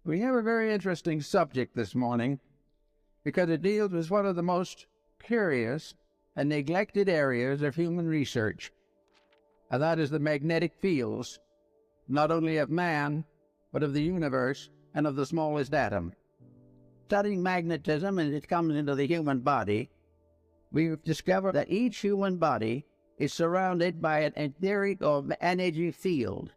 We have a very interesting subject this morning because it deals with one of the most curious and neglected areas of human research, and that is the magnetic fields, not only of man, but of the universe and of the smallest atom. Studying magnetism as it comes into the human body, we've discovered that each human body is surrounded by an etheric or energy field.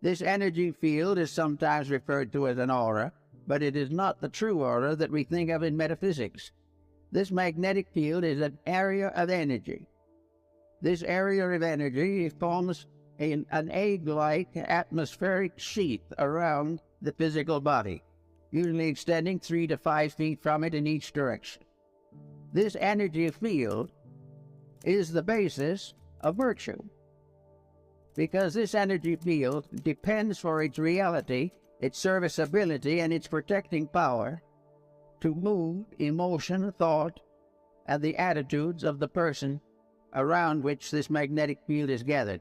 This energy field is sometimes referred to as an aura, but it is not the true aura that we think of in metaphysics. This magnetic field is an area of energy. This area of energy forms an egg-like atmospheric sheath around the physical body, usually extending 3 to 5 feet from it in each direction. This energy field is the basis of virtue, because this energy field depends for its reality, its serviceability, and its protecting power to move emotion, thought, and the attitudes of the person around which this magnetic field is gathered.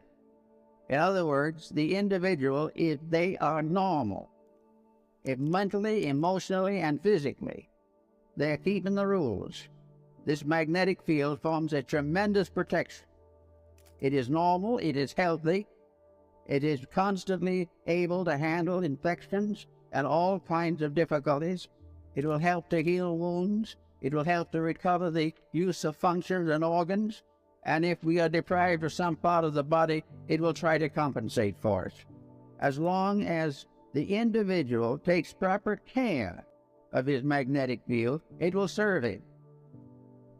In other words, the individual, if they are normal, if mentally, emotionally, and physically, they're keeping the rules, this magnetic field forms a tremendous protection. It is normal, it is healthy, it is constantly able to handle infections and all kinds of difficulties. It will help to heal wounds, it will help to recover the use of functions and organs, and if we are deprived of some part of the body, it will try to compensate for it. As long as the individual takes proper care of his magnetic field, it will serve him.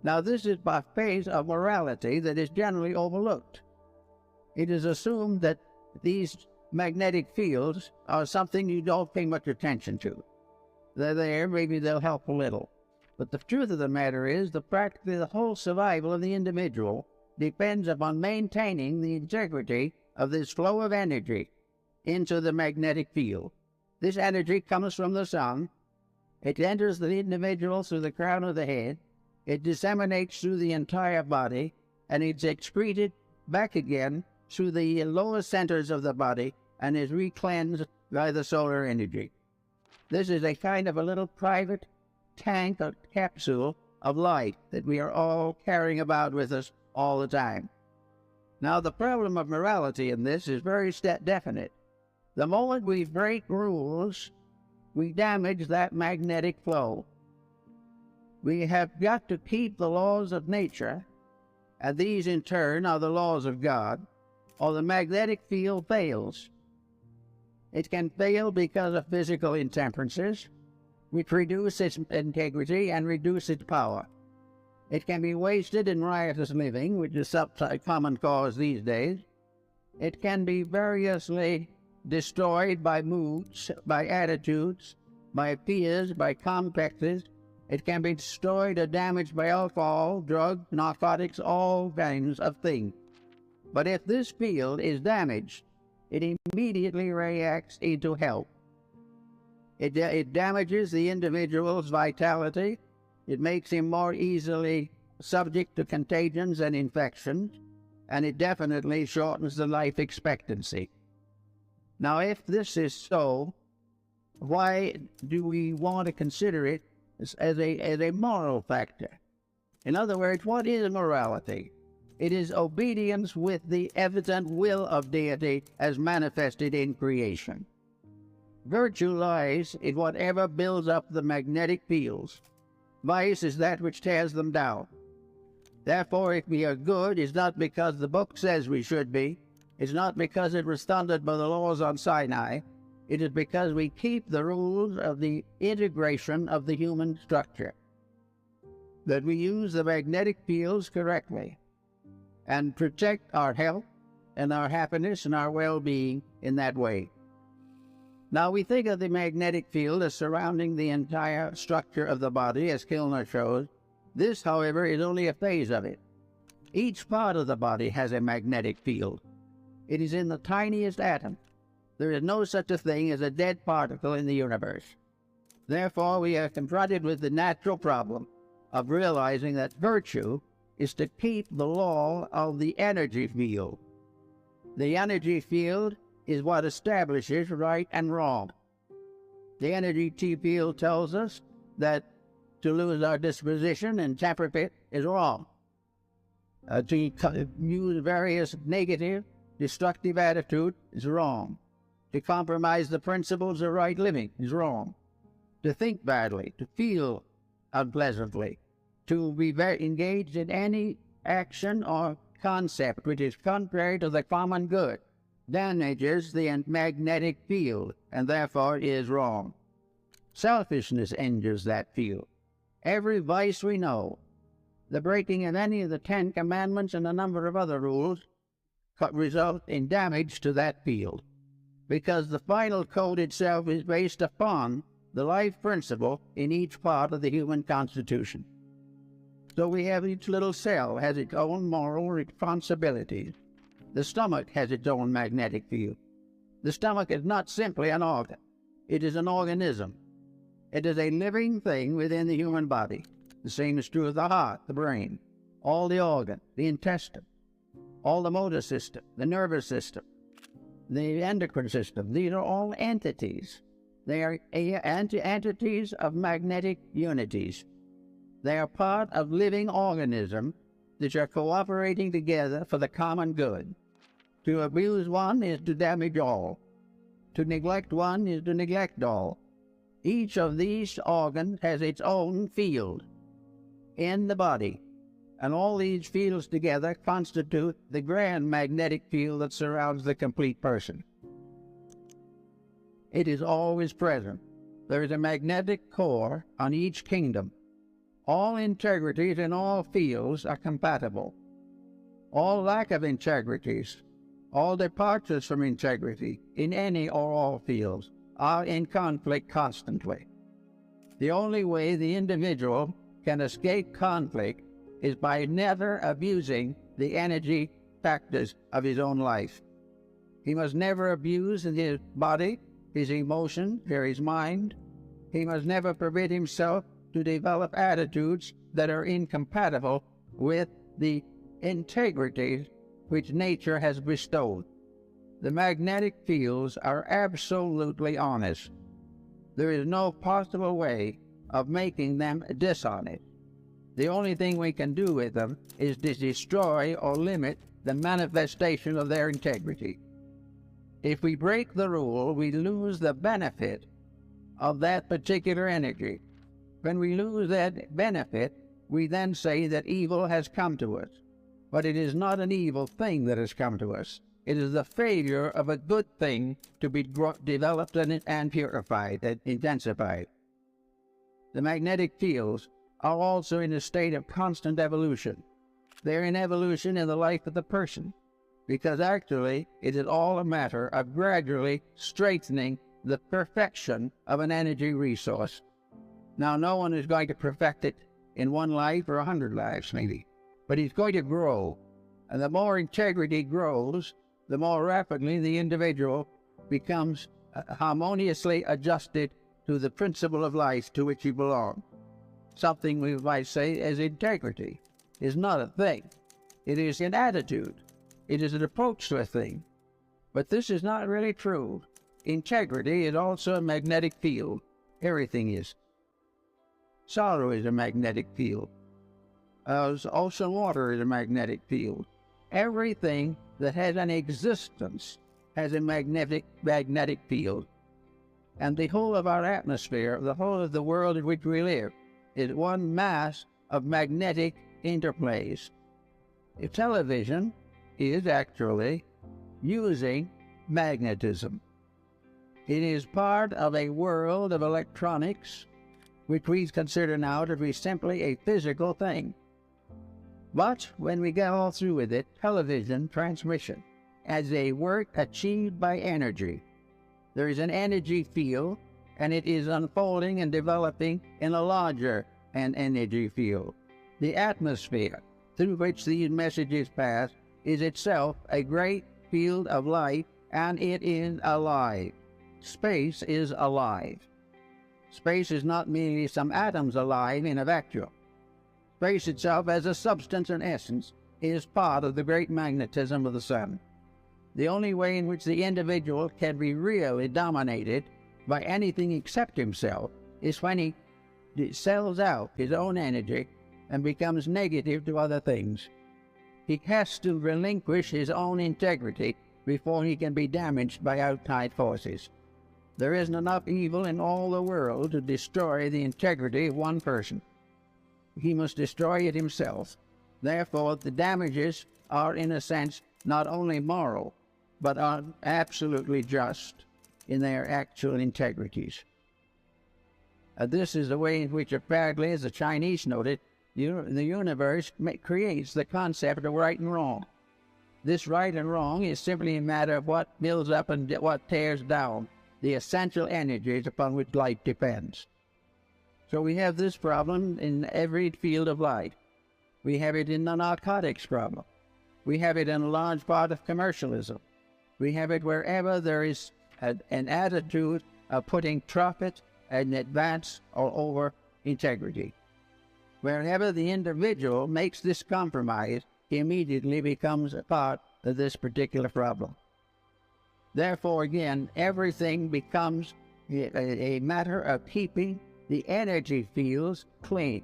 Now, this is a phase of morality that is generally overlooked. It is assumed that these magnetic fields are something you don't pay much attention to. They're there, maybe they'll help a little. But the truth of the matter is that practically the whole survival of the individual depends upon maintaining the integrity of this flow of energy into the magnetic field. This energy comes from the sun. It enters the individual through the crown of the head. It disseminates through the entire body, and it's excreted back again through the lower centers of the body and is recleansed by the solar energy. This is a kind of a little private tank or capsule of light that we are all carrying about with us all the time. Now, the problem of morality in this is very definite. The moment we break rules, we damage that magnetic flow. We have got to keep the laws of nature, and these in turn are the laws of God, or the magnetic field fails. It can fail because of physical intemperances, which reduce its integrity and reduce its power. It can be wasted in riotous living, which is a common cause these days. It can be variously destroyed by moods, by attitudes, by fears, by complexes. It can be destroyed or damaged by alcohol, drugs, narcotics, all kinds of things. But if this field is damaged, it immediately reacts into health. It damages the individual's vitality. It makes him more easily subject to contagions and infections, and it definitely shortens the life expectancy. Now, if this is so, why do we want to consider it as a moral factor? In other words, what is morality? It is obedience with the evident will of deity as manifested in creation. Virtue lies in whatever builds up the magnetic fields. Vice is that which tears them down. Therefore, if we are good, it's not because the book says we should be. It's not because it was thundered by the laws on Sinai. It is because we keep the rules of the integration of the human structure, that we use the magnetic fields correctly and protect our health and our happiness and our well-being in that way. Now, we think of the magnetic field as surrounding the entire structure of the body, as Kilner shows. This, however, is only a phase of it. Each part of the body has a magnetic field. It is in the tiniest atom. There is no such a thing as a dead particle in the universe. Therefore, we are confronted with the natural problem of realizing that virtue is to keep the law of the energy field. The energy field is what establishes right and wrong. The energy field tells us that to lose our disposition and temperament is wrong. To use various negative, destructive attitudes is wrong. To compromise the principles of right living is wrong. To think badly, to feel unpleasantly, to be engaged in any action or concept which is contrary to the common good, damages the magnetic field and therefore is wrong. Selfishness injures that field. Every vice we know, the breaking of any of the 10 Commandments and a number of other rules, result in damage to that field, because the final code itself is based upon the life principle in each part of the human constitution. So we have each little cell has its own moral responsibilities. The stomach has its own magnetic field. The stomach is not simply an organ. It is an organism. It is a living thing within the human body. The same is true of the heart, the brain, all the organs, the intestine, all the motor system, the nervous system, the endocrine system. These are all entities. They are entities of magnetic unities. They are part of living organisms that are cooperating together for the common good. To abuse one is to damage all. To neglect one is to neglect all. Each of these organs has its own field in the body, and all these fields together constitute the grand magnetic field that surrounds the complete person. It is always present. There is a magnetic core on each kingdom. All integrities in all fields are compatible. All lack of integrities, all departures from integrity in any or all fields are in conflict constantly. The only way the individual can escape conflict is by never abusing the energy factors of his own life. He must never abuse his body, his emotion, or his mind. He must never permit himself to develop attitudes that are incompatible with the integrity which nature has bestowed. The magnetic fields are absolutely honest. There is no possible way of making them dishonest. The only thing we can do with them is to destroy or limit the manifestation of their integrity. If we break the rule, we lose the benefit of that particular energy. When we lose that benefit, we then say that evil has come to us. But it is not an evil thing that has come to us. It is the failure of a good thing to be developed and purified and intensified. The magnetic fields are also in a state of constant evolution. They're in evolution in the life of the person, because actually it is all a matter of gradually strengthening the perfection of an energy resource. Now, no one is going to perfect it in one life or 100 lives, maybe, but it's going to grow. And the more integrity grows, the more rapidly the individual becomes harmoniously adjusted to the principle of life to which he belongs. Something we might say as integrity is not a thing. It is an attitude. It is an approach to a thing. But this is not really true. Integrity is also a magnetic field. Everything is. Sorrow is a magnetic field. Ocean water is a magnetic field. Everything that has an existence has a magnetic field. And the whole of our atmosphere, the whole of the world in which we live, is one mass of magnetic interplays. If television is actually using magnetism. It is part of a world of electronics which we consider now to be simply a physical thing. But when we get all through with it, television transmission as a work achieved by energy. There is an energy field, and it is unfolding and developing in a larger energy field. The atmosphere through which these messages pass is itself a great field of light, and it is alive. Space is alive. Space is not merely some atoms alive in a vacuum. Space itself, as a substance and essence, is part of the great magnetism of the sun. The only way in which the individual can be really dominated by anything except himself is when he sells out his own energy and becomes negative to other things. He has to relinquish his own integrity before he can be damaged by outside forces. There isn't enough evil in all the world to destroy the integrity of one person. He must destroy it himself. Therefore, the damages are, in a sense, not only moral, but are absolutely just in their actual integrities. This is the way in which, apparently, as the Chinese noted, the universe creates the concept of right and wrong. This right and wrong is simply a matter of what builds up and what tears down the essential energies upon which life depends. So we have this problem in every field of life. We have it in the narcotics problem. We have it in a large part of commercialism. We have it wherever there is an attitude of putting profit and advance all over integrity. Wherever the individual makes this compromise, he immediately becomes a part of this particular problem. Therefore, again, everything becomes a matter of keeping the energy fields clean.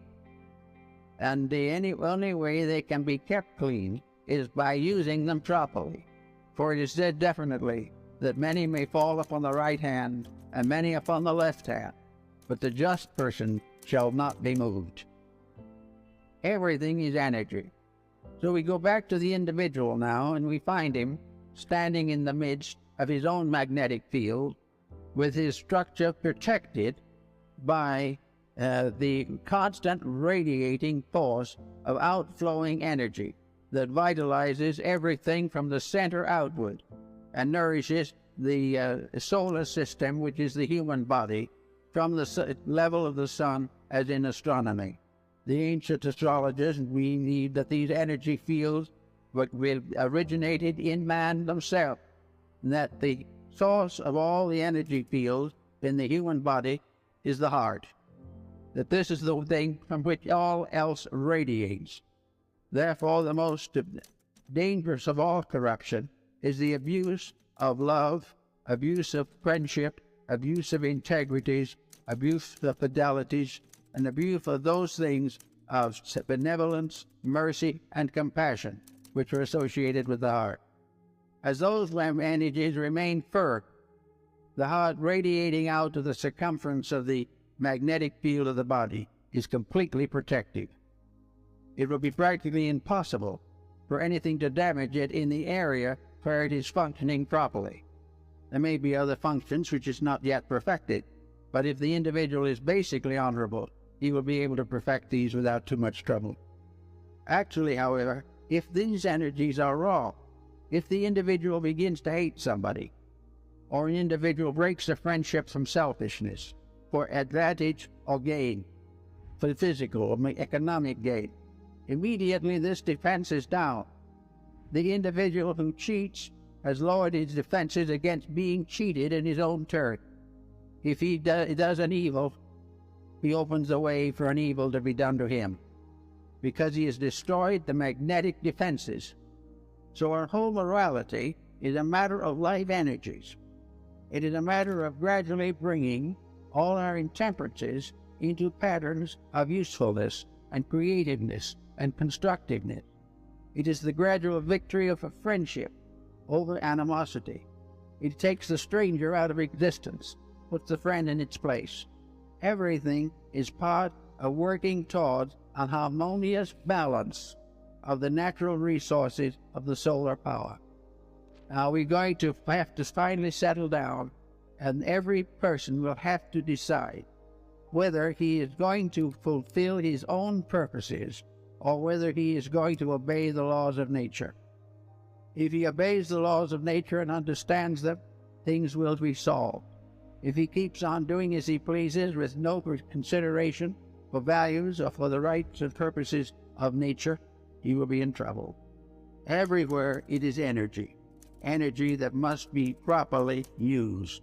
And the only way they can be kept clean is by using them properly. For it is said definitely that many may fall upon the right hand and many upon the left hand, but the just person shall not be moved. Everything is energy. So we go back to the individual now, and we find him standing in the midst of his own magnetic field, with his structure protected by the constant radiating force of outflowing energy that vitalizes everything from the center outward and nourishes the solar system, which is the human body, from the level of the sun, as in astronomy. The ancient astrologers believed that these energy fields originated in man himself, and that the source of all the energy fields in the human body is the heart, that this is the thing from which all else radiates. Therefore, the most dangerous of all corruption is the abuse of love, abuse of friendship, abuse of integrities, abuse of fidelities, and abuse of those things of benevolence, mercy, and compassion which are associated with the heart. As those energies remain firm, the heart radiating out to the circumference of the magnetic field of the body is completely protective. It will be practically impossible for anything to damage it in the area where it is functioning properly. There may be other functions which is not yet perfected, but if the individual is basically honorable, he will be able to perfect these without too much trouble. Actually, however, if these energies are wrong, if the individual begins to hate somebody, or an individual breaks a friendship from selfishness, for advantage or gain, for physical or economic gain, immediately this defense is down. The individual who cheats has lowered his defenses against being cheated in his own turn. If he does an evil, he opens the way for an evil to be done to him, because he has destroyed the magnetic defenses. So our whole morality is a matter of life energies. It is a matter of gradually bringing all our intemperances into patterns of usefulness and creativeness and constructiveness. It is the gradual victory of a friendship over animosity. It takes the stranger out of existence, puts the friend in its place. Everything is part of working towards an harmonious balance of the natural resources of the solar power. Now we're going to have to finally settle down, and every person will have to decide whether he is going to fulfill his own purposes or whether he is going to obey the laws of nature. If he obeys the laws of nature and understands them, things will be solved. If he keeps on doing as he pleases with no consideration for values or for the rights and purposes of nature, he will be in trouble. Everywhere it is energy, energy that must be properly used.